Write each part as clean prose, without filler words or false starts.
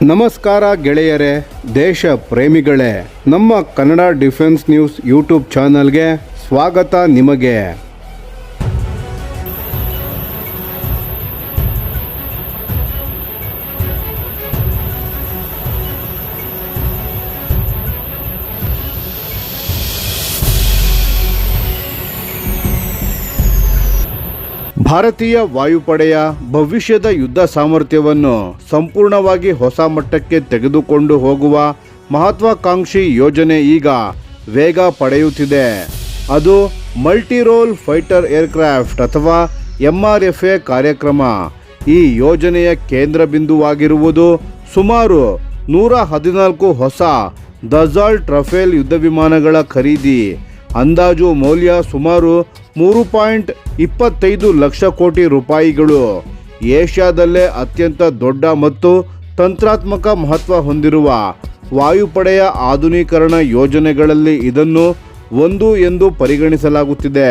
ನಮಸ್ಕಾರ ಗೆಳೆಯರೇ, ದೇಶ ಪ್ರೇಮಿಗಳೇ, ನಮ್ಮ ಕನ್ನಡ ಡಿಫೆನ್ಸ್ ನ್ಯೂಸ್ ಯೂಟ್ಯೂಬ್ ಚಾನಲ್ಗೆ ಸ್ವಾಗತ ನಿಮಗೆ. ಭಾರತೀಯ ವಾಯುಪಡೆಯ ಭವಿಷ್ಯದ ಯುದ್ಧ ಸಾಮರ್ಥ್ಯವನ್ನು ಸಂಪೂರ್ಣವಾಗಿ ಹೊಸ ಮಟ್ಟಕ್ಕೆ ತೆಗೆದುಕೊಂಡು ಹೋಗುವ ಮಹತ್ವಾಕಾಂಕ್ಷಿ ಯೋಜನೆ ಈಗ ವೇಗ ಪಡೆಯುತ್ತಿದೆ. ಅದು ಮಲ್ಟಿ ರೋಲ್ ಫೈಟರ್ ಏರ್ಕ್ರಾಫ್ಟ್ ಅಥವಾ MRFA ಕಾರ್ಯಕ್ರಮ. ಈ ಯೋಜನೆಯ ಕೇಂದ್ರ ಬಿಂದುವಾಗಿರುವುದು ಸುಮಾರು 114 ಹೊಸ ದಸಾಲ್ಟ್ ರಫೇಲ್ ಯುದ್ಧ ವಿಮಾನಗಳ ಖರೀದಿ. ಅಂದಾಜು ಮೌಲ್ಯ ಸುಮಾರು 3.25 ಲಕ್ಷ ಕೋಟಿ ರೂಪಾಯಿಗಳು. ಏಷ್ಯಾದಲ್ಲೇ ಅತ್ಯಂತ ದೊಡ್ಡ ಮತ್ತು ತಂತ್ರಾತ್ಮಕ ಮಹತ್ವ ಹೊಂದಿರುವ ವಾಯುಪಡೆಯ ಆಧುನೀಕರಣ ಯೋಜನೆಗಳಲ್ಲಿ ಇದನ್ನು ಒಂದು ಎಂದು ಪರಿಗಣಿಸಲಾಗುತ್ತಿದೆ.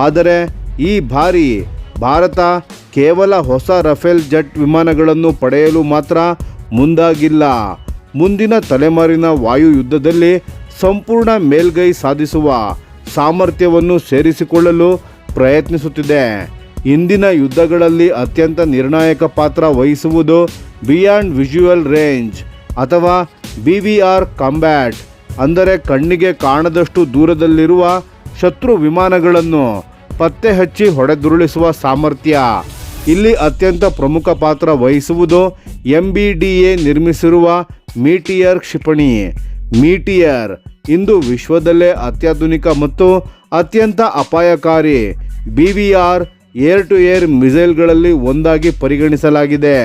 ಆದರೆ ಈ ಬಾರಿ ಭಾರತ ಕೇವಲ ಹೊಸ ರಫೇಲ್ ಜೆಟ್ ವಿಮಾನಗಳನ್ನು ಪಡೆಯಲು ಮಾತ್ರ ಮುಂದಾಗಿಲ್ಲ. ಮುಂದಿನ ತಲೆಮಾರಿನ ವಾಯು ಯುದ್ಧದಲ್ಲಿ ಸಂಪೂರ್ಣ ಮೇಲ್ಗೈ ಸಾಧಿಸುವ ಸಾಮರ್ಥ್ಯವನ್ನು ಸೇರಿಸಿಕೊಳ್ಳಲು ಪ್ರಯತ್ನಿಸುತ್ತಿದೆ. ಇಂದಿನ ಯುದ್ಧಗಳಲ್ಲಿ ಅತ್ಯಂತ ನಿರ್ಣಾಯಕ ಪಾತ್ರ ವಹಿಸುವುದು ಬಿಯಾಂಡ್ ವಿಜುವಲ್ ರೇಂಜ್ ಅಥವಾ BVR ಕಾಂಬ್ಯಾಟ್, ಅಂದರೆ ಕಣ್ಣಿಗೆ ಕಾಣದಷ್ಟು ದೂರದಲ್ಲಿರುವ ಶತ್ರು ವಿಮಾನಗಳನ್ನು ಪತ್ತೆ ಹಚ್ಚಿ ಹೊಡೆದುರುಳಿಸುವ ಸಾಮರ್ಥ್ಯ. ಇಲ್ಲಿ ಅತ್ಯಂತ ಪ್ರಮುಖ ಪಾತ್ರ ವಹಿಸುವುದು MBDA ನಿರ್ಮಿಸಿರುವ ಮೀಟಿಯರ್ ಕ್ಷಿಪಣಿ. ಮೀಟಿಯರ್ ಇಂದು ವಿಶ್ವದಲ್ಲೇ ಅತ್ಯಾಧುನಿಕ ಮತ್ತು ಅತ್ಯಂತ ಅಪಾಯಕಾರಿ BVR ಏರ್ ಟು ಏರ್ ಮಿಸೈಲ್ಗಳಲ್ಲಿ ಒಂದಾಗಿ ಪರಿಗಣಿಸಲಾಗಿದೆ.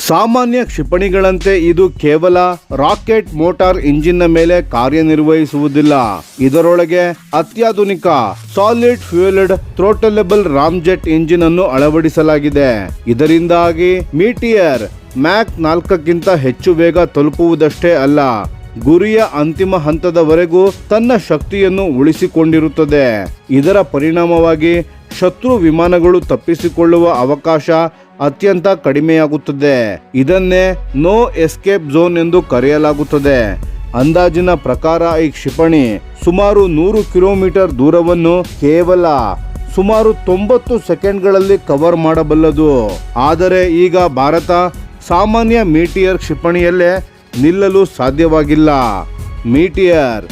ಸಾಮಾನ್ಯ ಕ್ಷಿಪಣಿಗಳಂತೆ ಇದು ಕೇವಲ ರಾಕೆಟ್ ಮೋಟಾರ್ ಇಂಜಿನ್ನ ಮೇಲೆ ಕಾರ್ಯನಿರ್ವಹಿಸುವುದಿಲ್ಲ. ಇದರೊಳಗೆ ಅತ್ಯಾಧುನಿಕ ಸಾಲಿಡ್ ಫ್ಯೂಯಲ್ಡ್ ಥ್ರೋಟಲೆಬಲ್ ರಾಮ್ಜೆಟ್ ಇಂಜಿನ್ ಅನ್ನು ಅಳವಡಿಸಲಾಗಿದೆ. ಇದರಿಂದಾಗಿ ಮೀಟಿಯರ್ ಮ್ಯಾಕ್ 4ಕ್ಕಿಂತ ಹೆಚ್ಚು ವೇಗ ತಲುಪುವುದಷ್ಟೇ ಅಲ್ಲ, ಗುರಿಯ ಅಂತಿಮ ಹಂತದವರೆಗೂ ತನ್ನ ಶಕ್ತಿಯನ್ನು ಉಳಿಸಿಕೊಂಡಿರುತ್ತದೆ. ಇದರ ಪರಿಣಾಮವಾಗಿ ಶತ್ರು ವಿಮಾನಗಳು ತಪ್ಪಿಸಿಕೊಳ್ಳುವ ಅವಕಾಶ ಅತ್ಯಂತ ಕಡಿಮೆಯಾಗುತ್ತದೆ. ಇದನ್ನೇ ನೋ ಎಸ್ಕೇಪ್ ಝೋನ್ ಎಂದು ಕರೆಯಲಾಗುತ್ತದೆ. ಅಂದಾಜಿನ ಪ್ರಕಾರ ಈ ಕ್ಷಿಪಣಿ ಸುಮಾರು 100 ಕಿಲೋಮೀಟರ್ ದೂರವನ್ನು ಕೇವಲ ಸುಮಾರು 90 ಸೆಕೆಂಡ್ಗಳಲ್ಲಿ ಕವರ್ ಮಾಡಬಲ್ಲದು. ಆದರೆ ಈಗ ಭಾರತ ಸಾಮಾನ್ಯ ಮೀಟಿಯರ್ ಕ್ಷಿಪಣಿಯಲ್ಲೇ ನಿಲ್ಲಲು ಸಾಧ್ಯವಾಗಿಲ್ಲ. ಮೀಟಿಯರ್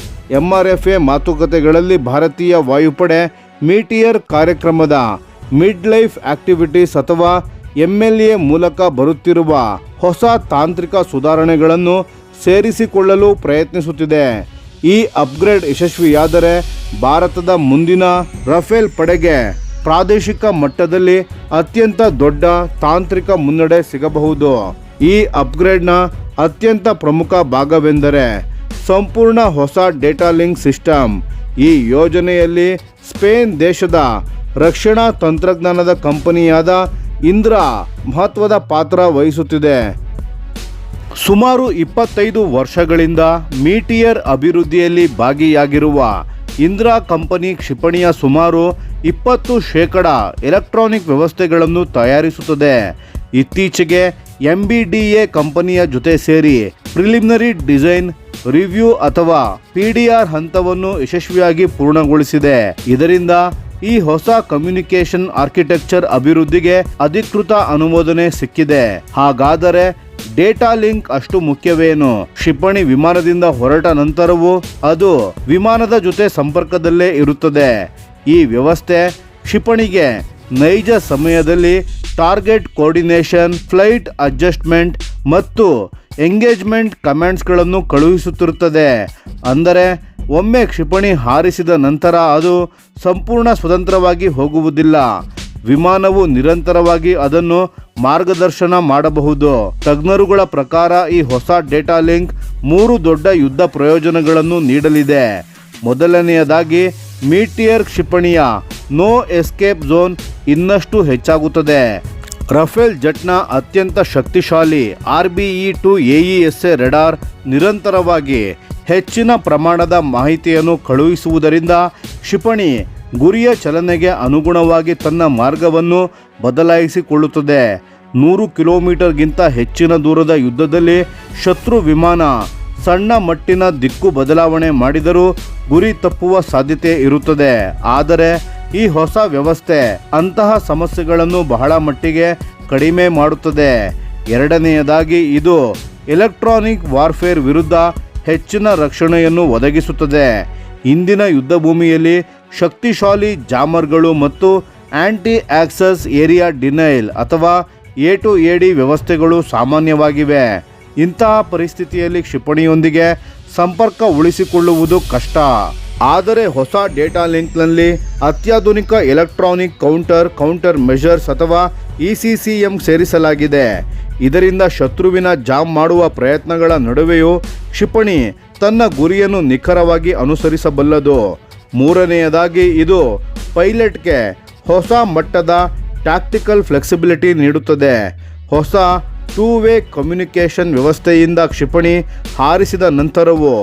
MRFA ಮಾತುಕತೆಗಳಲ್ಲಿ ಭಾರತೀಯ ವಾಯುಪಡೆ ಮೀಟಿಯರ್ ಕಾರ್ಯಕ್ರಮದ ಮಿಡ್ ಲೈಫ್ ಆಕ್ಟಿವಿಟೀಸ್ ಅಥವಾ MLA ಮೂಲಕ ಬರುತ್ತಿರುವ ಹೊಸ ತಾಂತ್ರಿಕ ಸುಧಾರಣೆಗಳನ್ನು ಸೇರಿಸಿಕೊಳ್ಳಲು ಪ್ರಯತ್ನಿಸುತ್ತಿದೆ. ಈ ಅಪ್ಗ್ರೇಡ್ ಯಶಸ್ವಿಯಾದರೆ ಭಾರತದ ಮುಂದಿನ ರಫೇಲ್ ಪಡೆಗೆ ಪ್ರಾದೇಶಿಕ ಮಟ್ಟದಲ್ಲಿ ಅತ್ಯಂತ ದೊಡ್ಡ ತಾಂತ್ರಿಕ ಮುನ್ನಡೆ ಸಿಗಬಹುದು. ಈ ಅಪ್ಗ್ರೇಡ್ನ ಅತ್ಯಂತ ಪ್ರಮುಖ ಭಾಗವೆಂದರೆ ಸಂಪೂರ್ಣ ಹೊಸ ಡೇಟಾ ಲಿಂಕ್ ಸಿಸ್ಟಮ್. ಈ ಯೋಜನೆಯಲ್ಲಿ ಸ್ಪೇನ್ ದೇಶದ ರಕ್ಷಣಾ ತಂತ್ರಜ್ಞಾನದ ಕಂಪನಿಯಾದ ಇಂದ್ರಾ ಮಹತ್ವದ ಪಾತ್ರ ವಹಿಸುತ್ತಿದೆ. ಸುಮಾರು 25 ವರ್ಷಗಳಿಂದ ಮೀಟಿಯರ್ ಅಭಿವೃದ್ಧಿಯಲ್ಲಿ ಭಾಗಿಯಾಗಿರುವ ಇಂದ್ರಾ ಕಂಪನಿ ಕ್ಷಿಪಣಿಯ ಸುಮಾರು 20% ಎಲೆಕ್ಟ್ರಾನಿಕ್ ವ್ಯವಸ್ಥೆಗಳನ್ನು ತಯಾರಿಸುತ್ತದೆ. ಇತ್ತೀಚೆಗೆ MBDA ಕಂಪನಿಯ ಜೊತೆ ಸೇರಿ ಪ್ರಿಲಿಮಿನರಿ ಡಿಸೈನ್ ರಿವ್ಯೂ ಅಥವಾ PDR ಹಂತವನ್ನು ಯಶಸ್ವಿಯಾಗಿ ಪೂರ್ಣಗೊಳಿಸಿದೆ. ಇದರಿಂದ ಈ ಹೊಸ ಕಮ್ಯುನಿಕೇಷನ್ ಆರ್ಕಿಟೆಕ್ಚರ್ ಅಭಿವೃದ್ಧಿಗೆ ಅಧಿಕೃತ ಅನುಮೋದನೆ ಸಿಕ್ಕಿದೆ. ಹಾಗಾದರೆ ಡೇಟಾ ಲಿಂಕ್ ಅಷ್ಟು ಮುಖ್ಯವೇನು? ಕ್ಷಿಪಣಿ ವಿಮಾನದಿಂದ ಹೊರಟ ನಂತರವೂ ಅದು ವಿಮಾನದ ಜೊತೆ ಸಂಪರ್ಕದಲ್ಲೇ ಇರುತ್ತದೆ. ಈ ವ್ಯವಸ್ಥೆ ಕ್ಷಿಪಣಿಗೆ ನೈಜ ಸಮಯದಲ್ಲಿ ಟಾರ್ಗೆಟ್ ಕೋಆರ್ಡಿನೇಷನ್, ಫ್ಲೈಟ್ ಅಡ್ಜಸ್ಟ್ಮೆಂಟ್ ಮತ್ತು ಎಂಗೇಜ್ಮೆಂಟ್ ಕಮಾಂಡ್ಸ್ಗಳನ್ನು ಕಳುಹಿಸುತ್ತಿರುತ್ತದೆ. ಅಂದರೆ ಒಮ್ಮೆ ಕ್ಷಿಪಣಿ ಹಾರಿಸಿದ ನಂತರ ಅದು ಸಂಪೂರ್ಣ ಸ್ವತಂತ್ರವಾಗಿ ಹೋಗುವುದಿಲ್ಲ. ವಿಮಾನವು ನಿರಂತರವಾಗಿ ಅದನ್ನು ಮಾರ್ಗದರ್ಶನ ಮಾಡಬಹುದು. ತಜ್ಞರುಗಳ ಪ್ರಕಾರ ಈ ಹೊಸ ಡೇಟಾ ಲಿಂಕ್ 3 ದೊಡ್ಡ ಯುದ್ಧ ಪ್ರಯೋಜನಗಳನ್ನು ನೀಡಲಿದೆ. ಮೊದಲನೆಯದಾಗಿ, ಮೀಟಿಯರ್ ಕ್ಷಿಪಣಿಯ ನೋ ಎಸ್ಕೇಪ್ ಝೋನ್ ಇನ್ನಷ್ಟು ಹೆಚ್ಚಾಗುತ್ತದೆ. ರಫೇಲ್ ಜೆಟ್ನ ಅತ್ಯಂತ ಶಕ್ತಿಶಾಲಿ RBE-2 AESA ರೆಡಾರ್ ನಿರಂತರವಾಗಿ ಹೆಚ್ಚಿನ ಪ್ರಮಾಣದ ಮಾಹಿತಿಯನ್ನು ಕಳುಹಿಸುವುದರಿಂದ ಕ್ಷಿಪಣಿ ಗುರಿಯ ಚಲನೆಗೆ ಅನುಗುಣವಾಗಿ ತನ್ನ ಮಾರ್ಗವನ್ನು ಬದಲಾಯಿಸಿಕೊಳ್ಳುತ್ತದೆ. 100 ಕಿಲೋಮೀಟರ್ಗಿಂತ ಹೆಚ್ಚಿನ ದೂರದ ಯುದ್ಧದಲ್ಲಿ ಶತ್ರು ವಿಮಾನ ಸಣ್ಣ ಮಟ್ಟಿನ ದಿಕ್ಕು ಬದಲಾವಣೆ ಮಾಡಿದರೂ ಗುರಿ ತಪ್ಪುವ ಸಾಧ್ಯತೆ ಇರುತ್ತದೆ. ಆದರೆ ಈ ಹೊಸ ವ್ಯವಸ್ಥೆ ಅಂತಹ ಸಮಸ್ಯೆಗಳನ್ನು ಬಹಳ ಮಟ್ಟಿಗೆ ಕಡಿಮೆ ಮಾಡುತ್ತದೆ. ಎರಡನೆಯದಾಗಿ ಇದು ಎಲೆಕ್ಟ್ರಾನಿಕ್ ವಾರ್ಫೇರ್ ವಿರುದ್ಧ ಹೆಚ್ಚಿನ ರಕ್ಷಣೆಯನ್ನು ಒದಗಿಸುತ್ತದೆ. ಇಂದಿನ ಯುದ್ಧ ಭೂಮಿಯಲ್ಲಿ ಶಕ್ತಿಶಾಲಿ ಜಾಮರ್ಗಳು ಮತ್ತು ಆಂಟಿ ಆಕ್ಸೆಸ್ ಏರಿಯಾ ಡಿನೈಲ್ ಅಥವಾ A2AD ವ್ಯವಸ್ಥೆಗಳು ಸಾಮಾನ್ಯವಾಗಿವೆ. ಇಂತಹ ಪರಿಸ್ಥಿತಿಯಲ್ಲಿ ಕ್ಷಿಪಣಿಯೊಂದಿಗೆ ಸಂಪರ್ಕ ಉಳಿಸಿಕೊಳ್ಳುವುದು ಕಷ್ಟ. ಆದರೆ ಹೊಸ ಡೇಟಾ ಲಿಂಕ್ನಲ್ಲಿ ಅತ್ಯಾಧುನಿಕ ಎಲೆಕ್ಟ್ರಾನಿಕ್ ಕೌಂಟರ್ ಮೆಷರ್ಸ್ ಅಥವಾ ECCM ಸೇರಿಸಲಾಗಿದೆ. ಇದರಿಂದ ಶತ್ರುವಿನ ಜಾಮ್ ಮಾಡುವ ಪ್ರಯತ್ನಗಳ ನಡುವೆಯೂ ಕ್ಷಿಪಣಿ ತನ್ನ ಗುರಿಯನ್ನು ನಿಖರವಾಗಿ ಅನುಸರಿಸಬಲ್ಲದು. ಮೂರನೆಯದಾಗಿ ಇದು ಪೈಲಟ್ಗೆ ಹೊಸ ಮಟ್ಟದ ಟ್ಯಾಕ್ಟಿಕಲ್ ಫ್ಲೆಕ್ಸಿಬಿಲಿಟಿ ನೀಡುತ್ತದೆ. ಹೊಸ 2-ವೇ ಕಮ್ಯುನಿಕೇಷನ್ ವ್ಯವಸ್ಥೆಯಿಂದ ಕ್ಷಿಪಣಿ ಹಾರಿಸಿದ ನಂತರವೂ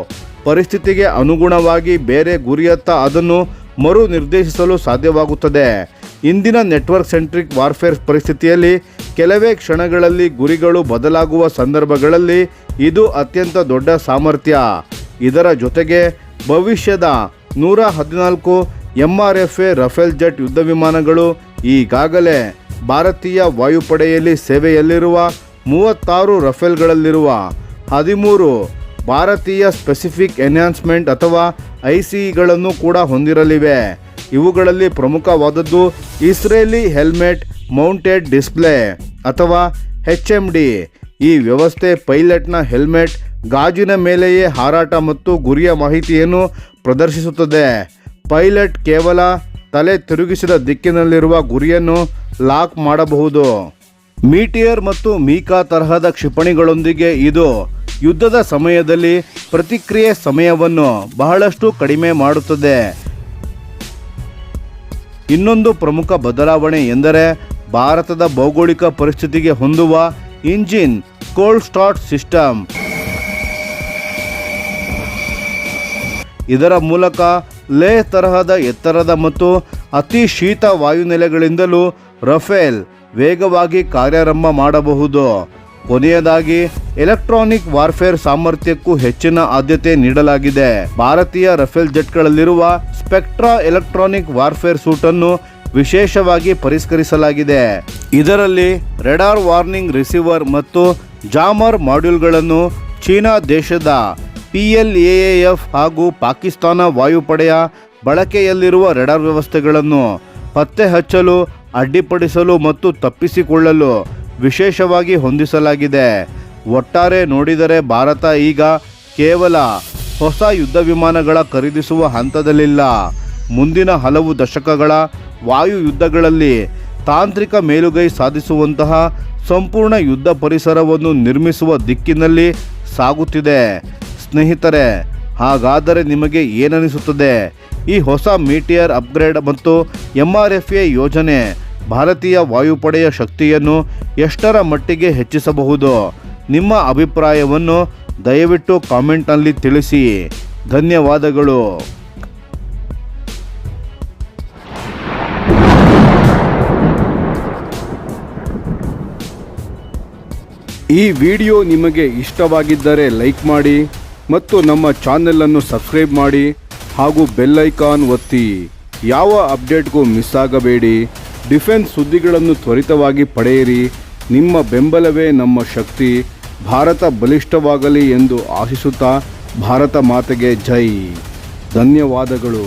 ಪರಿಸ್ಥಿತಿಗೆ ಅನುಗುಣವಾಗಿ ಬೇರೆ ಗುರಿಯತ್ತ ಅದನ್ನು ಮರು ನಿರ್ದೇಶಿಸಲು ಸಾಧ್ಯವಾಗುತ್ತದೆ. ಇಂದಿನ ನೆಟ್ವರ್ಕ್ ಸೆಂಟ್ರಿಕ್ ವಾರ್ಫೇರ್ ಪರಿಸ್ಥಿತಿಯಲ್ಲಿ ಕೆಲವೇ ಕ್ಷಣಗಳಲ್ಲಿ ಗುರಿಗಳು ಬದಲಾಗುವ ಸಂದರ್ಭಗಳಲ್ಲಿ ಇದು ಅತ್ಯಂತ ದೊಡ್ಡ ಸಾಮರ್ಥ್ಯ. ಇದರ ಜೊತೆಗೆ ಭವಿಷ್ಯದ 114 MRFA ರಫೇಲ್ ಜೆಟ್ ಯುದ್ಧ ವಿಮಾನಗಳು ಈಗಾಗಲೇ ಭಾರತೀಯ ವಾಯುಪಡೆಯಲ್ಲಿ ಸೇವೆಯಲ್ಲಿರುವ 36 ರಫೇಲ್ಗಳಲ್ಲಿರುವ 13 ಭಾರತೀಯ ಸ್ಪೆಸಿಫಿಕ್ ಎನ್ಹಾನ್ಸ್ಮೆಂಟ್ ಅಥವಾ ICEಗಳನ್ನು ಕೂಡ ಹೊಂದಿರಲಿವೆ. ಇವುಗಳಲ್ಲಿ ಪ್ರಮುಖವಾದದ್ದು ಇಸ್ರೇಲಿ ಹೆಲ್ಮೆಟ್ ಮೌಂಟೆಡ್ ಡಿಸ್ಪ್ಲೇ ಅಥವಾ HMD. ಈ ವ್ಯವಸ್ಥೆ ಪೈಲಟ್ನ ಹೆಲ್ಮೆಟ್ ಗಾಜಿನ ಮೇಲೆಯೇ ಹಾರಾಟ ಮತ್ತು ಗುರಿಯ ಮಾಹಿತಿಯನ್ನು ಪ್ರದರ್ಶಿಸುತ್ತದೆ. ಪೈಲಟ್ ಕೇವಲ ತಲೆ ತಿರುಗಿಸಿದ ದಿಕ್ಕಿನಲ್ಲಿರುವ ಗುರಿಯನ್ನು ಲಾಕ್ ಮಾಡಬಹುದು. ಮೀಟಿಯರ್ ಮತ್ತು ಮೀಕಾ ತರಹದ ಕ್ಷಿಪಣಿಗಳೊಂದಿಗೆ ಇದು ಯುದ್ಧದ ಸಮಯದಲ್ಲಿ ಪ್ರತಿಕ್ರಿಯೆ ಸಮಯವನ್ನು ಬಹಳಷ್ಟು ಕಡಿಮೆ ಮಾಡುತ್ತದೆ. ಇನ್ನೊಂದು ಪ್ರಮುಖ ಬದಲಾವಣೆ ಎಂದರೆ ಭಾರತದ ಭೌಗೋಳಿಕ ಪರಿಸ್ಥಿತಿಗೆ ಹೊಂದುವ ಇಂಜಿನ್ ಕೋಲ್ಡ್ ಸ್ಟಾರ್ಟ್ ಸಿಸ್ಟಮ್. ಇದರ ಮೂಲಕ ಲೇಹ್ ತರಹದ ಎತ್ತರದ ಮತ್ತು ಅತಿ ಶೀತ ವಾಯುನೆಲೆಗಳಿಂದಲೂ ರಫೇಲ್ ವೇಗವಾಗಿ ಕಾರ್ಯಾರಂಭ ಮಾಡಬಹುದು. ಕೊನೆಯದಾಗಿ ಎಲೆಕ್ಟ್ರಾನಿಕ್ ವಾರ್ಫೇರ್ ಸಾಮರ್ಥ್ಯಕ್ಕೂ ಹೆಚ್ಚಿನ ಆದ್ಯತೆ ನೀಡಲಾಗಿದೆ. ಭಾರತೀಯ ರಫೇಲ್ ಜೆಟ್ಗಳಲ್ಲಿರುವ ಸ್ಪೆಕ್ಟ್ರಾ ಎಲೆಕ್ಟ್ರಾನಿಕ್ ವಾರ್ಫೇರ್ ಸೂಟ್ ಅನ್ನು ವಿಶೇಷವಾಗಿ ಪರಿಷ್ಕರಿಸಲಾಗಿದೆ. ಇದರಲ್ಲಿ ರೆಡಾರ್ ವಾರ್ನಿಂಗ್ ರಿಸೀವರ್ ಮತ್ತು ಜಾಮರ್ ಮಾಡ್ಯೂಲ್ಗಳನ್ನು ಚೀನಾ ದೇಶದ PLAAF ಹಾಗೂ ಪಾಕಿಸ್ತಾನ ವಾಯುಪಡೆಯ ಬಳಕೆಯಲ್ಲಿರುವ ರೆಡಾರ್ ವ್ಯವಸ್ಥೆಗಳನ್ನು ಪತ್ತೆ ಹಚ್ಚಲು, ಅಡ್ಡಿಪಡಿಸಲು ಮತ್ತು ತಪ್ಪಿಸಿಕೊಳ್ಳಲು ವಿಶೇಷವಾಗಿ ಹೊಂದಿಸಲಾಗಿದೆ. ಒಟ್ಟಾರೆ ನೋಡಿದರೆ ಭಾರತ ಈಗ ಕೇವಲ ಹೊಸ ಯುದ್ಧ ವಿಮಾನಗಳ ಖರೀದಿಸುವ ಹಂತದಲ್ಲಿಲ್ಲ. ಮುಂದಿನ ಹಲವು ದಶಕಗಳ ವಾಯು ಯುದ್ಧಗಳಲ್ಲಿ ತಾಂತ್ರಿಕ ಮೇಲುಗೈ ಸಾಧಿಸುವಂತಹ ಸಂಪೂರ್ಣ ಯುದ್ಧ ಪರಿಸರವನ್ನು ನಿರ್ಮಿಸುವ ದಿಕ್ಕಿನಲ್ಲಿ ಸಾಗುತ್ತಿದೆ. ಸ್ನೇಹಿತರೆ, ಹಾಗಾದರೆ ನಿಮಗೆ ಏನನಿಸುತ್ತದೆ? ಈ ಹೊಸ ಮೀಟಿಯರ್ ಅಪ್ಗ್ರೇಡ್ ಮತ್ತು MRFA ಯೋಜನೆ ಭಾರತೀಯ ವಾಯುಪಡೆಯ ಶಕ್ತಿಯನ್ನು ಎಷ್ಟರ ಮಟ್ಟಿಗೆ ಹೆಚ್ಚಿಸಬಹುದು? ನಿಮ್ಮ ಅಭಿಪ್ರಾಯವನ್ನು ದಯವಿಟ್ಟು ಕಾಮೆಂಟ್ನಲ್ಲಿ ತಿಳಿಸಿ. ಧನ್ಯವಾದಗಳು. ಈ ವಿಡಿಯೋ ನಿಮಗೆ ಇಷ್ಟವಾಗಿದ್ದರೆ ಲೈಕ್ ಮಾಡಿ ಮತ್ತು ನಮ್ಮ ಚಾನೆಲನ್ನು ಸಬ್ಸ್ಕ್ರೈಬ್ ಮಾಡಿ ಹಾಗೂ ಬೆಲ್ ಐಕಾನ್ ಒತ್ತಿ. ಯಾವ ಅಪ್ಡೇಟ್ಗೂ ಮಿಸ್ ಆಗಬೇಡಿ. ಡಿಫೆನ್ಸ್ ಸುದ್ದಿಗಳನ್ನು ತ್ವರಿತವಾಗಿ ಪಡೆಯಿರಿ. ನಿಮ್ಮ ಬೆಂಬಲವೇ ನಮ್ಮ ಶಕ್ತಿ. ಭಾರತ ಬಲಿಷ್ಠವಾಗಲಿ ಎಂದು ಆಶಿಸುತ್ತಾ ಭಾರತ ಮಾತೆಗೆ ಜೈ. ಧನ್ಯವಾದಗಳು.